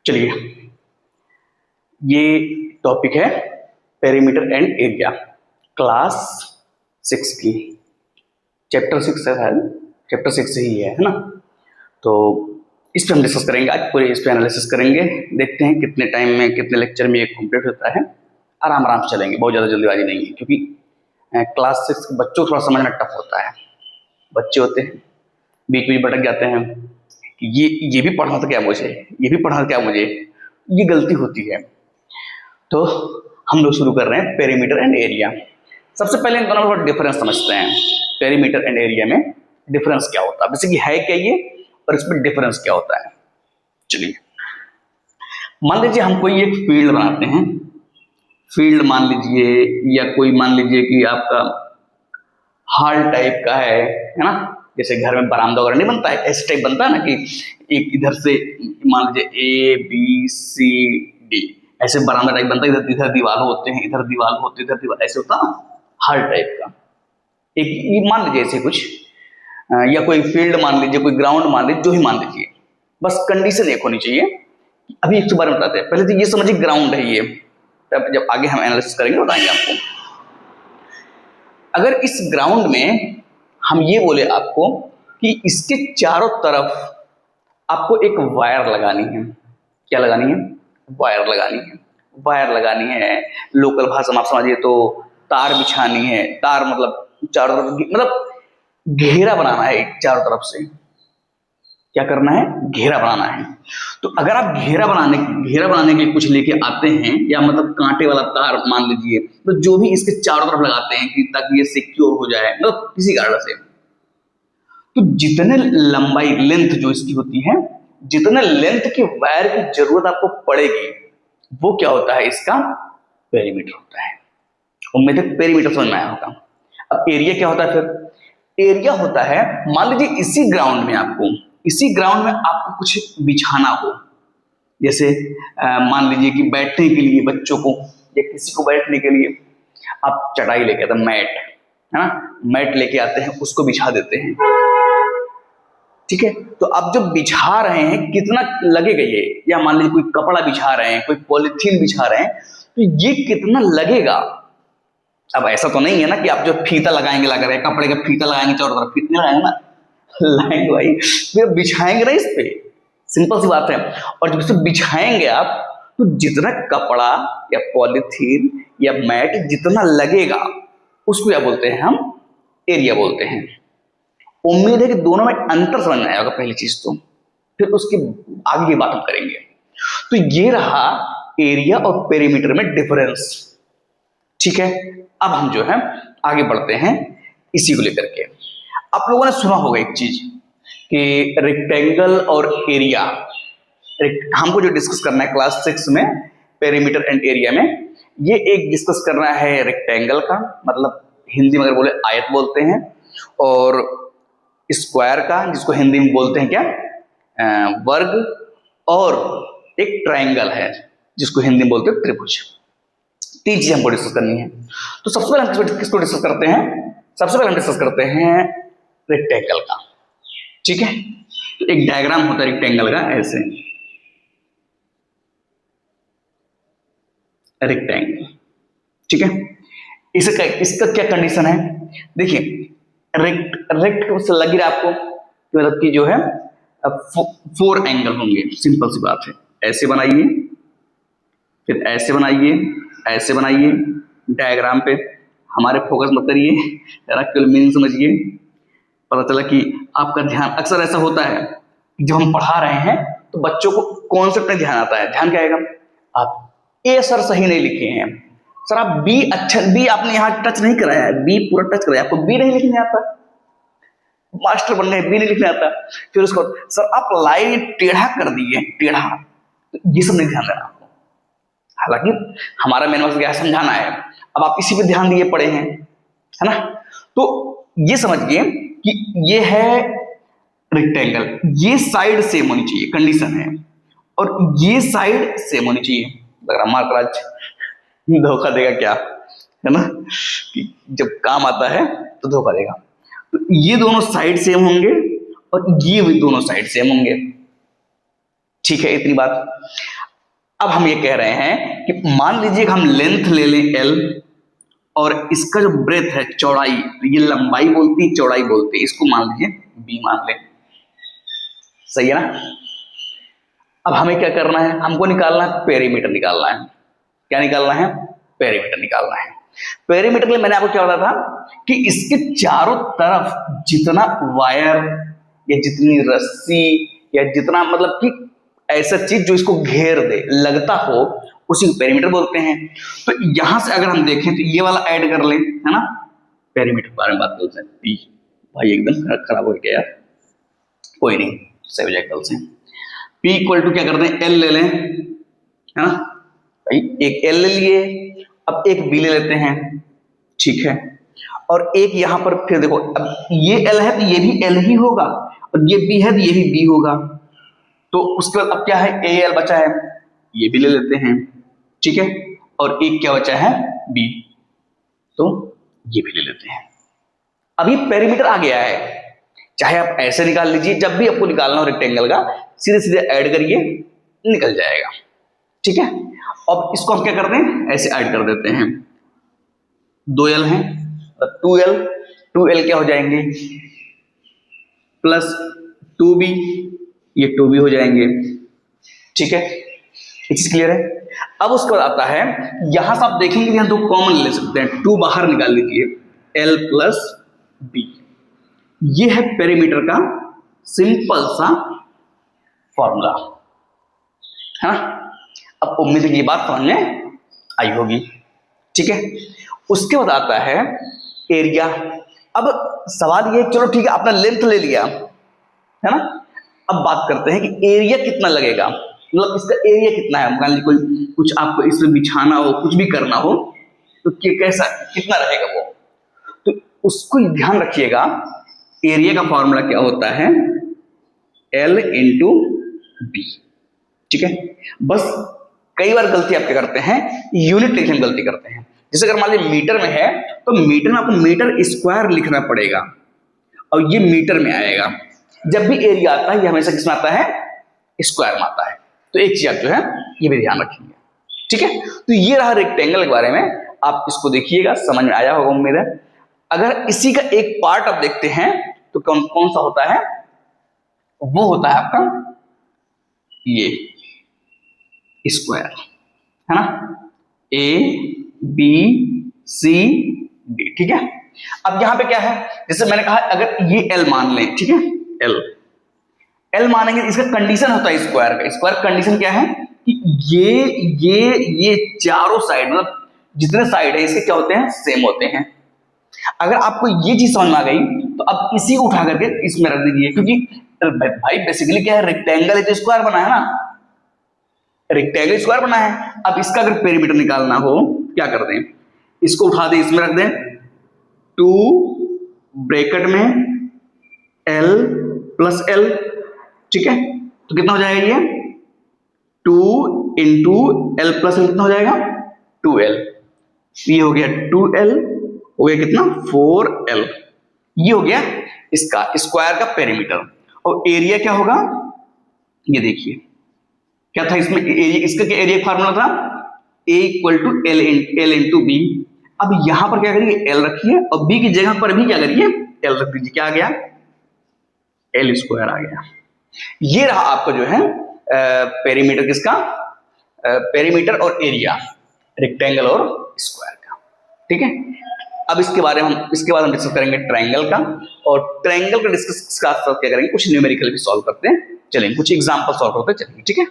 चलिए, ये टॉपिक है पेरीमीटर एंड एरिया, क्लास 6 की। चैप्टर 6 है, चैप्टर 6 ही है ना। तो इस पे हम डिस्कस करेंगे आज, पूरे इस पे एनालिसिस करेंगे। देखते हैं कितने टाइम में, कितने लेक्चर में ये कंप्लीट होता है। आराम आराम से चलेंगे, बहुत ज़्यादा जल्दीबाजी नहीं है, क्योंकि क्लास 6 के बच्चों को थोड़ा समझना टफ होता है। बच्चे होते हैं, बीच बीच भटक जाते हैं कि ये भी पढ़ना था क्या मुझे, ये भी पढ़ना था क्या मुझे, ये गलती होती है। तो हम लोग शुरू कर रहे हैं पेरीमीटर एंड एरिया। सबसे पहले इन दोनों का डिफरेंस समझते हैं। पेरीमीटर एंड एरिया में डिफरेंस क्या होता है, बेसिकली है क्या ये, और इसमें डिफरेंस क्या होता है। चलिए, मान लीजिए हम कोई एक फील्ड बनाते हैं, फील्ड मान लीजिए, या कोई मान लीजिए कि आपका हॉल टाइप का है ना। जैसे घर में बरामदा वगैरह नहीं बनता है, ऐसे टाइप बनता है ना, कि एक इधर से मान लीजिए ABCD ऐसे बरामदा टाइप बनता है। इधर दीवार होते हैं, इधर दीवार होते, इधर दीवार, ऐसे होता ना हॉल टाइप का। एक ये मान लीजिए ऐसे कुछ, या कोई फील्ड मान लीजिए, कोई ग्राउंड मान लीजिए, जो ही मान लीजिए, बस कंडीशन एक होनी चाहिए। अभी इसके बारे में बताते हैं। पहले तो ये समझिए ग्राउंड है ये, तब जब आगे हम एनालिसिस करेंगे बताएंगे आपको। अगर इस ग्राउंड में हम ये बोले आपको कि इसके चारों तरफ आपको एक वायर लगानी है। क्या लगानी है? वायर लगानी है। वायर लगानी है, लोकल भाषा में आप समझिए तो तार बिछानी है। तार मतलब चारों तरफ, मतलब घेरा बनाना है चारों तरफ से। क्या करना है? घेरा बनाना है। तो अगर आप घेरा बनाने के कुछ लेके आते हैं, या मतलब कांटे वाला तार मान लीजिए, तो जो भी इसके चारों तरफ लगाते हैं कि ताकि ये सिक्योर हो जाए, मतलब किसी कारण से, तो जितने लंबाई लेंथ जो इसकी होती है, जितने लेंथ की वायर की जरूरत आपको पड़ेगी, वो क्या होता है? इसका पेरीमीटर होता है। उम्मीद है पेरीमीटर समझ में आया होगा। अब एरिया क्या होता है फिर? एरिया होता है, मान लीजिए इसी ग्राउंड में आपको कुछ बिछाना हो। जैसे मान लीजिए कि बैठने के लिए बच्चों को, या किसी को बैठने के लिए आप चटाई लेके आते हैं, मैट है ना, मैट लेके आते हैं, उसको बिछा देते हैं। ठीक है, तो अब जो बिछा रहे हैं कितना लगेगा ये, या मान लीजिए कोई कपड़ा बिछा रहे हैं, कोई पॉलिथीन बिछा रहे हैं, तो ये कितना लगेगा। अब ऐसा तो नहीं है ना कि आप जो फीता लगाएंगे, लगा रहे कपड़े का फीता लगाएंगे चारों तरफ, फीता लगाएंगे ना, लाएंगे भाई, फिर बिछाएंगे ना इस पे। सिंपल सी बात है। और जब इसे बिछाएंगे आप, तो जितना कपड़ा या पॉलिथीन या मैट जितना लगेगा, उसको क्या बोलते हैं? हम एरिया बोलते हैं। उम्मीद है कि दोनों में अंतर समझ में आया होगा पहली चीज तो, फिर उसके आगे की बात हम करेंगे। तो ये रहा एरिया और पेरीमीटर में डिफरेंस। ठीक है, अब हम जो है आगे बढ़ते हैं इसी को लेकर के। आप लोगों ने सुना होगा एक चीज कि रेक्टेंगल और एरिया। हमको जो डिस्कस करना है क्लास 6 में पेरीमीटर एंड एरिया में, ये एक डिस्कस करना है रेक्टेंगल का, मतलब हिंदी में अगर बोले आयत बोलते हैं, और स्क्वायर का, जिसको हिंदी में बोलते हैं क्या, वर्ग, और एक ट्रायंगल है जिसको हिंदी में बोलते हैं त्रिभुज। तीन चीजें हमको डिस्कस करनी है। तो सबसे पहले हम किसको डिस्कस करते हैं? सबसे पहले हम डिस्कस करते हैं रेक्टेंगल का। ठीक है, तो एक डायग्राम होता है रेक्टेंगल का, ऐसे रेक्टेंगल। ठीक है, इसका क्या कंडीशन है? देखिए, रेक्ट से लग रहा है आपको, मतलब कि जो है 4 एंगल होंगे। सिंपल सी बात है, ऐसे बनाइए, फिर ऐसे बनाइए, ऐसे बनाइए। डायग्राम पे हमारे फोकस मत करिए, जरा केवल मीनिंग समझिए। पता चला कि आपका ध्यान, अक्सर ऐसा होता है कि जब हम पढ़ा रहे हैं तो बच्चों को कॉन्सेप्ट में ध्यान आता है। ध्यान क्या आएगा? आप ए सर सही नहीं लिखे हैं, सर आप बी, अच्छा बी आपने यहाँ टच नहीं कराया है, बी पूरा टच कराया, आपको बी नहीं लिखने आता, मास्टर बनने है, बी नहीं लिखने आता। फिर उसको सर आप लाइन टेढ़ा कर दिए, टेढ़ा, ये सब नहीं ध्यान देना आपको। हालांकि हमारा मेन मकसद क्या है? समझाना है। अब आप इसी पे ध्यान दिए पड़े हैं, है ना। तो ये समझिए कि ये है रेक्टेंगल, ये साइड सेम होनी चाहिए, कंडीशन है, और ये साइड सेम होनी चाहिए। लग रहा मार्कर आज धोखा देगा क्या, है ना, कि जब काम आता है तो धोखा देगा। तो ये दोनों साइड सेम होंगे, और ये भी दोनों साइड सेम होंगे। ठीक है, इतनी बात। अब हम ये कह रहे हैं कि मान लीजिए कि हम लेंथ ले लें l और इसका जो ब्रेथ है चौड़ाई, ये लंबाई बोलती है चौड़ाई बोलती है, इसको मान लीजिए b मान लें, सही है ना। अब हमें क्या करना है, हमको निकालना है पेरीमीटर निकालना है। क्या निकालना है, पेरीमीटर निकालना है। पेरीमीटर के लिए मैंने आपको क्या बताया था कि इसके चारों तरफ जितना वायर या जितनी रस्सी या जितना मतलब कि ऐसा चीज जो इसको घेर दे, लगता हो, उसी को पेरीमीटर बोलते हैं। तो यहां से अगर हम देखें तो ये वाला ऐड कर लें, है ना, पेरीमीटर के बारे में बात करते हैं। पी भाई एकदम खराब हो गया यार, कोई नहीं, सही हो जाएगा कल से। P इक्वल टू क्या करते हैं, L ले लें, है ना भाई, एक L ले लिए, अब एक B ले लेते हैं, ठीक है, और एक यहां पर फिर देखो, अब ये L है तो ये भी L ही होगा, और ये B है तो ये भी B होगा। तो उसके बाद अब क्या है, AL बचा है, ये भी ले लेते हैं, ठीक है, और एक क्या बचा है, B, तो ये भी ले लेते हैं। अभी पेरीमीटर आ गया है, चाहे आप ऐसे निकाल लीजिए, जब भी आपको निकालना हो रेक्टेंगल का सीधे सीधे ऐड करिए, निकल जाएगा, ठीक है। अब इसको हम क्या करते हैं, ऐसे ऐड कर देते हैं, 2L हैं, 2L क्या हो जाएंगे, प्लस 2B, ये 2B हो जाएंगे, ठीक है, ये चीज क्लियर है। अब उसके बाद आता है, यहां से आप देखेंगे यहां दो कॉमन ले सकते हैं, 2 बाहर निकाल लीजिए, L प्लस B, ये है पेरीमीटर का सिंपल सा फॉर्मूला, है ना। अब उम्मीद है कि ये बात समझ में आई होगी, ठीक है। उसके बाद आता है एरिया। अब सवाल ये, चलो ठीक है, आपने लेंथ ले लिया, है ना, अब बात करते हैं कि एरिया कितना लगेगा, मतलब इसका एरिया कितना है। मान लीजिए कोई कुछ आपको इसमें बिछाना हो, कुछ भी करना हो, तो कैसा कितना रहेगा वो, तो उसको ध्यान रखिएगा। एरिया का फॉर्मूला क्या होता है, L इंटू बी, ठीक है। बस कई बार गलती आप क्या करते हैं, यूनिट लिखने में गलती करते हैं। जैसे अगर मान लीजिए मीटर में है तो मीटर में आपको मीटर स्क्वायर लिखना पड़ेगा, और ये मीटर में आएगा। जब भी एरिया आता है ये हमेशा किसमें आता है, स्क्वायर में आता है। तो एक चीज आप जो है ये भी ध्यान रखिएगा, ठीक है। तो ये रहा रेक्टेंगल के बारे में, आप इसको देखिएगा, समझ में आया होगा उम्मीद है। अगर इसी का एक पार्ट आप देखते हैं तो कौन कौन सा होता है, वो होता है आपका ये स्क्वायर, है ना, ABCD, ठीक है। अब यहां पे क्या है, जैसे मैंने कहा अगर ये L मान लें, ठीक है, L मानेंगे, इसका कंडीशन होता है स्क्वायर का। स्क्वायर कंडीशन क्या है कि ये चारों साइड, मतलब जितने साइड है इसके क्या होते हैं, सेम होते हैं। अगर आपको ये चीज समझ में आ गई तो अब इसी को उठा करके इसमें रख दीजिए, क्योंकि भाई बेसिकली क्या है, रेक्टेंगल है तो स्क्वायर बना है ना, रेक्टेंगल स्क्वायर बना है। अब इसका अगर पेरीमीटर निकालना हो क्या कर दें, इसको उठा दें, इसमें रख दें, 2 ब्रैकेट में L प्लस L, ठीक है, तो कितना हो जाएगा ये 2 इंटू L प्लस L, कितना हो जाएगा 2L, ये हो गया 2L, हो गया कितना 4L, ये हो गया इसका स्क्वायर का पेरीमीटर। और एरिया क्या होगा, ये देखिए क्या था इसमें, इसका क्या एरिया फार्मूला था, A equal to L into B. अब यहां पर क्या करिए, L रखिए, और B की जगह पर भी क्या करिए, L रख दीजिए, क्या आ गया, L स्क्वायर आ गया। ये रहा आपका जो है पेरीमीटर, किसका, पेरीमीटर और एरिया रेक्टेंगल और स्क्वायर का, ठीक है। अब इसके बाद हम डिस्कस करेंगे ट्रायंगल का, और ट्रायंगल का डिस्कस क्या करेंगे, कुछ न्यूमेरिकल भी सॉल्व करते हैं, चलेंगे कुछ एग्जांपल सॉल्व करते हैं, चलेंगे, ठीक है।